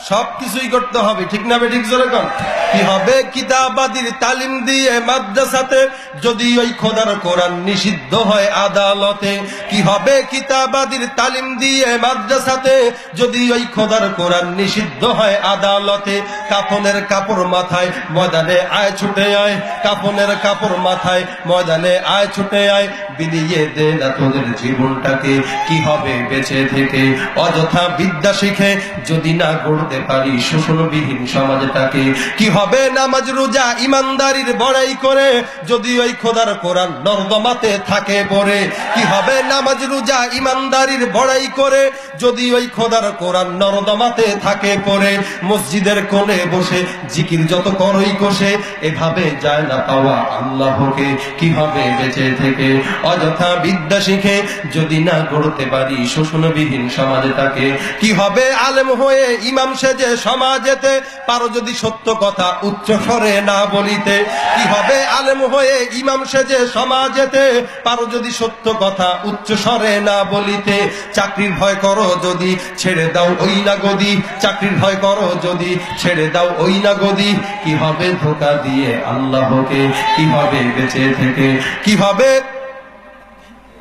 সবকিছুই করতে হবে, ঠিক না বেঠিক জোরে কোন? কি হবে কিতাবাদির তালিম দিয়ে মাদ্রাসাতে, যদি ওই খোদার কোরআন নিষিদ্ধ হয় আদালতে। কি হবে কিতাবাদির তালিম দিয়ে মাদ্রাসাতে, যদি ওই খোদার কোরআন নিষিদ্ধ হয় আদালতে। কাফনের কাপড় মাথায় ময়দানে আয় ছুটে আয়, কাফনের কাপড় মাথায় ময়দানে আয় ছুটে আয়, বিলিয়ে দে না তোদের জীবনটাকে। কি হবে বেঁচে থেকে অযথা বিদ্যা শিখে, যদি না গড়তে পারি শোষণবিহীন সমাজটাকে। কি হবে নামাজ রোজা ইমানদারির বড়াই করে, যদি ওই খোদার কোরআন নর্দমাতে থাকে পড়ে। কি হবে নামাজ রোজা ইমানদারির বড়াই করে, যদি ওই খোদার কোরআন নর্দমাতে থাকে পড়ে। মসজিদের কোণে বসে জিকির যত করই কষে, এভাবে যায় না পাওয়া আল্লাহকে। কি হবে বেঁচে থেকে অযথা বিদ্যা শিখে, যদি না গড়তে পারি শোষণবিহীন সমাজটাকে। কি হবে আলেম হয়ে ইমাম সেজে সমাজেতে, পারো যদি সত্য কথা উচ্চ স্বরে না বলিতে। কি হবে আলেম হয়ে ইমাম সেজে সমাজেতে, পারো যদি সত্য কথা উচ্চ স্বরে না বলিতে। চাকরির ভয় করো যদি ছেড়ে দাও ওই না গদি, চাকরির ভয় করো যদি ছেড়ে দাও ওই না গদি। কি হবে ধোঁকা দিয়ে আল্লাহকে, কি হবে বেঁচে থেকে।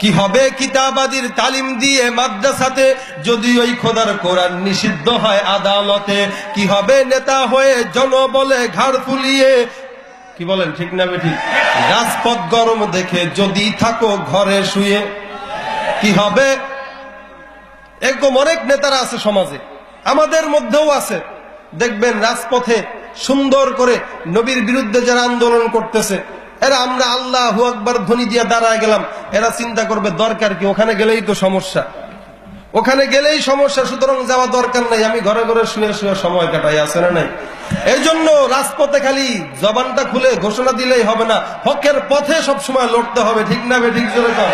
কি হবে কিতাবাদির তালিম দিয়ে মাদ্রাসাতে, যদি ওই খোদার কোরআন নিষিদ্ধ হয় আদালতে। কি হবে নেতা হয়ে জনবলে ঘাড় ফুলিয়ে, কি বলেন ঠিক না বেঠিক? রাজপথ গরম দেখে যদি থাকো ঘরে শুয়ে। কি হবে এরকম অনেক নেতারা আছে সমাজে, আমাদের মধ্যেও আছে, দেখবেন রাজপথে সুন্দর করে নবীর বিরুদ্ধে যারা আন্দোলন করতেছে, এরা আমরা আল্লাহু আকবার ধ্বনি দিয়ে দাঁড়ায় গেলাম, এরা চিন্তা করবে দরকার কি, ওখানে গেলেই তো সমস্যা, ওখানে গেলেই সমস্যা, সুতরাং যাওয়া দরকার নাই, আমি ঘরে ঘরে শুয়ে শুয়ে সময় কাটাই, আছে না নাই? এই জন্য রাজপথে খালি জবানটা খুলে ঘোষণা দিলেই হবে না, হকের পথে সবসময় লড়তে হবে, ঠিক না বেঠিক জোরে কর?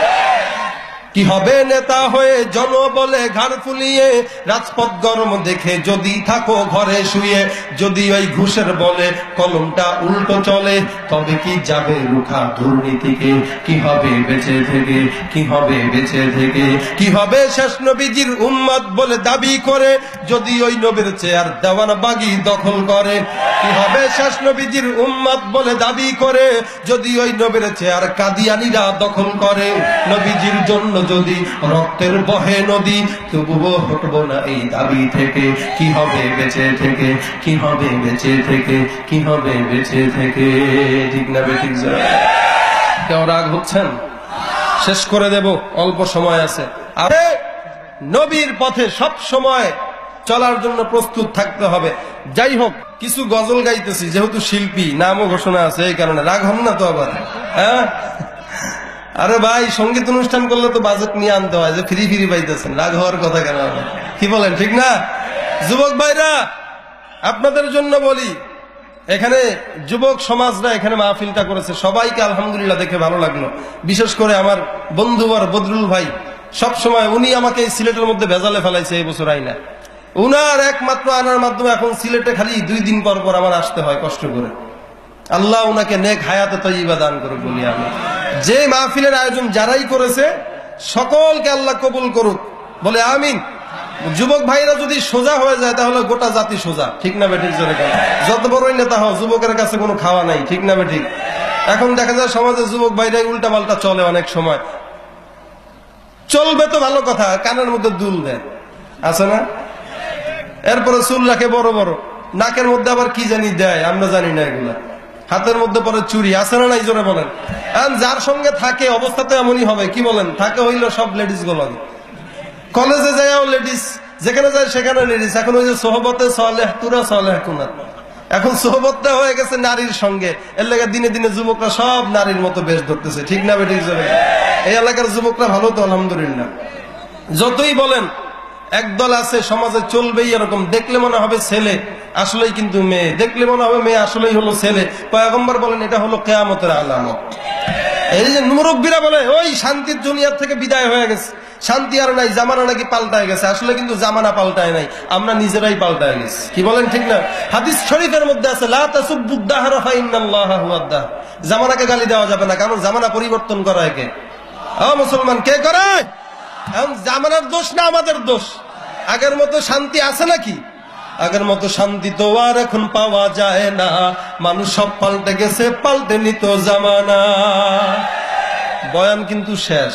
কি হবে নেতা হয়ে জনবলে ঘাড় ফুলিয়ে, রাজপথ গরম দেখে যদি থাকো ঘরে শুয়ে। যদি ওই ঘুষের বলে কলমটা উল্টো চলে, তবে কি যাবে রুখা দুর্নীতিকে। কি হবে বেঁচে থেকে, কি হবে বেঁচে থেকে। কি হবে শেষ নবীজির উম্মত বলে দাবি করে, যদি ওই নবীর চেয়ার দেওয়ানবাগি দখল করে। কি হবে শেষ নবীজির উম্মত বলে দাবি করে, যদি ওই নবীর চেয়ার কাদিয়ানীরা দখল করে। নবীজির জন্য যদি রক্তের বহে নদী, তবুও হটবো না এই দাবি থেকে। কি হবে বেঁচে থেকে, কি হবে বেঁচে থেকে, কি হবে বেঁচে থেকে, ঠিক না বেঠিক? কেউ রাগ হচ্ছেন? শেষ করে দেব, অল্প সময় আছে। আরে নবীর পথে সব সময় চলার জন্য প্রস্তুত থাকতে হবে। যাই হোক, কিছু গজল গাইতেছি, যেহেতু শিল্পী নামও ঘোষণা আছে, এই কারণে রাগ হন না তো আবার। হ্যাঁ আরে ভাই, সঙ্গীত অনুষ্ঠান করলে তো বাজেট নিয়ে আনতে হয়, যে ফ্রি ফ্রি পাইতেছেন, রাগ হওয়ার কথা কেন? কি বলেন ঠিক না? যুবক ভাইরা, আপনাদের জন্য বলি, এখানে যুবক সমাজরা এখানে মাহফিলটা করেছে, সবাইকে আলহামদুলিল্লাহ দেখে ভালো লাগলো। বিশেষ করে আমার বন্ধুবর বদরুল ভাই, সব সময় উনি আমাকে এই সিলেটের মধ্যে ভেজালে ফেলাইছে এই বছর আইনা। উনার একমাত্র আনার মাধ্যমে এখন সিলেটে খালি 2 দিন পর পর আমার আসতে হয় কষ্ট করে। আল্লাহ উনাকে নেক হায়াতে তয়্যিবা দান করুক বলি আমি। যে মাহফিলের আয়োজন যারাই করেছে সকলকে আল্লাহ কবুল করুক বলে আমিন। যুবক ভাইরা যদি সোজা হয়ে যায় তাহলে গোটা জাতি সোজা, ঠিক না বেঠিক জোরে? যত বড়ই নেতা হও, যুবকের কাছে কোনো খাওয়া নাই, ঠিক না বেঠিক? এখন দেখা যায় সমাজে যুবক ভাইরাই উল্টা পাল্টা চলে, অনেক সময় চলবে তো ভালো কথা, কানের মধ্যে দুল দেয়, আছে না? এরপরে চুল রাখে বড় বড়, নাকের মধ্যে আবার কি জানি দেয়, আমরা জানি না এগুলা, হাতের মধ্যে পরে চুরি, আছে না নাই জোরে বলেন? যার সঙ্গে থাকে অবস্থা তো এমনই হবে, কি বলেন? থাকে হইলো সব লেডিস গুলো, কলেজে যায়ও লেডিস, যেখানে যায় সেখানে লেডিস। এখন ওই যে সোহবতে সালেহ তুরা সালেহ কুনাত, এখন সোহবতটা হয়ে গেছে নারীর সঙ্গে, এর লেগে দিনে দিনে যুবকরা সব নারীর মতো বেশ ধরতেছে, ঠিক না বেঠিক জোরে? এই এলাকার যুবকরা ভালো তো আলহামদুলিল্লাহ। যতই বলেন একদল আছে সমাজে চলবেই এরকম, দেখলে মনে হবে ছেলে আসলেই কিন্তু মেয়ে, দেখলে মনে হবে মেয়ে আসলেই হলো ছেলে। পয়গম্বর বলেন এটা হলো কিয়ামতের আলামত। এই যে মুরব্বীরা বলে ওই শান্তির দুনিয়ার থেকে বিদায় হয়ে গেছে, শান্তি আর নাই, জামানা নাকি পাল্টায় গেছে। আসলে কিন্তু জামানা পাল্টায় নাই, আমরা নিজেরাই পাল্টায় গেছি, কি বলেন ঠিক না? হাদিস শরীফের মধ্যে আছে লা তাসুব্বুদ দাহরা ফাইন্নাল্লাহা হুয়াদ দাহর, জামানাকে গালি দেওয়া যাবে না, কারণ জামানা পরিবর্তন করায় কে? মুসলমান কে করায়? এখন জামানার দোষ না আমাদের দোষ? আগের মতো শান্তি আছে নাকি? আগের মতো শান্তি তো আর এখন পাওয়া যায় না, মানুষ সব পাল্টে গেছে, পাল্টে নিত জামানা। বয়ান কিন্তু শেষ,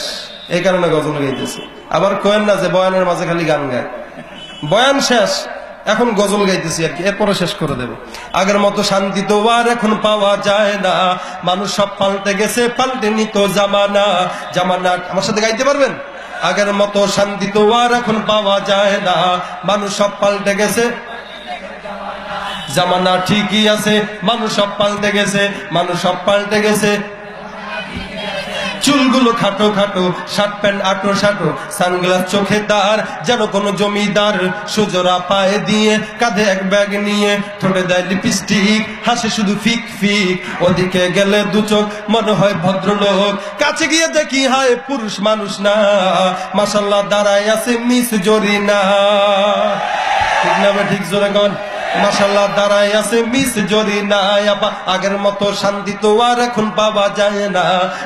এই কারণে গজল গাইতেছে। আবার কোয়েন না যে বয়ানের মাঝে খালি গান গায়, বয়ান শেষ, এখন গজল গাইতেছি আর কি, এরপরে শেষ করে দেব। আগের মতো শান্তি তো আর এখন পাওয়া যায় না, মানুষ সব পাল্টে গেছে, পাল্টে নিত জামানা। জামানা আমার সাথে গাইতে পারবেন? আগের মতো শান্তি তো আর এখন পাওয়া যায় না, মানুষ সব পাল্টে গেছে, জামানা ঠিকই আছে, মানুষ সব পাল্টে গেছে, মানুষ সব পাল্টে গেছে। চুলগুলো খাটো খাটো, শার্ট প্যান্ট আটো শাটো, সানগ্লাস চোখে তার, যেন কোনো জমিদার। সুজোরা পায়ে দিয়ে, কাঁধে এক ব্যাগ নিয়ে, ঠোঁটে দেয় লিপস্টিক, হাসে শুধু ফিক ফিক। ওদিকে গেলে দু চোখ, মনে হয় ভদ্রলোক, কাছে গিয়ে দেখি হায় পুরুষ মানুষ না। মাশাআল্লাহ দাঁড়ায় আছে মিস জরিনা, ঠিক না? ঠিক জোরে কন। মাশাআল্লাহ দাঁড়ায় আছে মিস জরিনা। আগের মতো শান্তি তো আর এখন পাওয়া যায় না,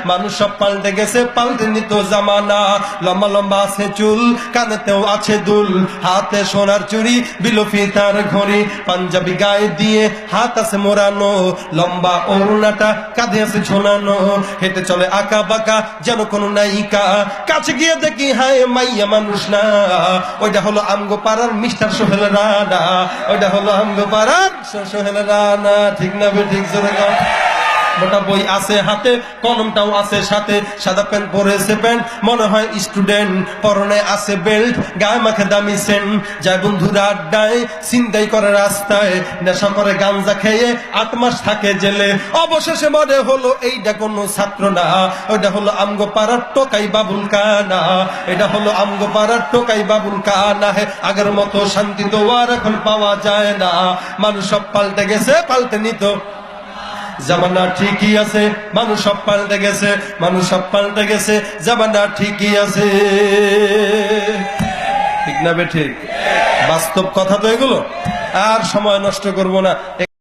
মানুষ সব পাল্টে গেছে, পাল্টে নিত জামানা। লম্বা লম্বা আছে চুল, কানেতেও আছে দুল, হাতে সোনার চুড়ি, বিলফি তার ঘড়ি, পাঞ্জাবি গায়ে দিয়ে হাত আছে মোড়ানো, লম্বা ওড়নাটা কাঁধে আছে ঝোলানো, হেঁটে চলে আঁকা বাঁকা যেন কোনো নায়িকা। কাছে গিয়ে দেখি হায় মাইয়া মানুষ না, ওইটা হলো আমগো পাড়ার মিস্টার সোহেল রানা, ওইটা হলো আমগো পাড়ার সোহেল রানা, ঠিক না? ঠিক জোরে কর। মোটা বই আছে হাতে, কলমটাও আছে সাথে, সাদা প্যান্ট পরেছে প্যান্ট, মনে হয় স্টুডেন্ট, পরনে আছে বেল্ট, গায়ে মাখে দামি সেন্ট, যায় বন্ধুরা আড্ডায়, চিন্তাই করে রাস্তায়, নেশা করে গাঞ্জা খেয়ে 8 মাস থাকে জেলে। অবশেষে মনে হলো এইটা কোনো ছাত্র না, ওইটা হলো আমগো পাড়ার টোকাই বাবুল কানা, এটা হলো আমগো পাড়ার টোকাই বাবুল কানা। হে আগের মতো শান্তি তো আর এখন পাওয়া যায় না, মানুষ সব পাল্টে গেছে, পাল্টে নিত জামানা ঠিকই আছে, মানুষ সব পাল্টে গেছে, মানুষ সব পাল্টে গেছে, জামানা ঠিকই আছে, ঠিক না? ঠিক বাস্তব কথা তো এগুলো। আর সময় নষ্ট করব না।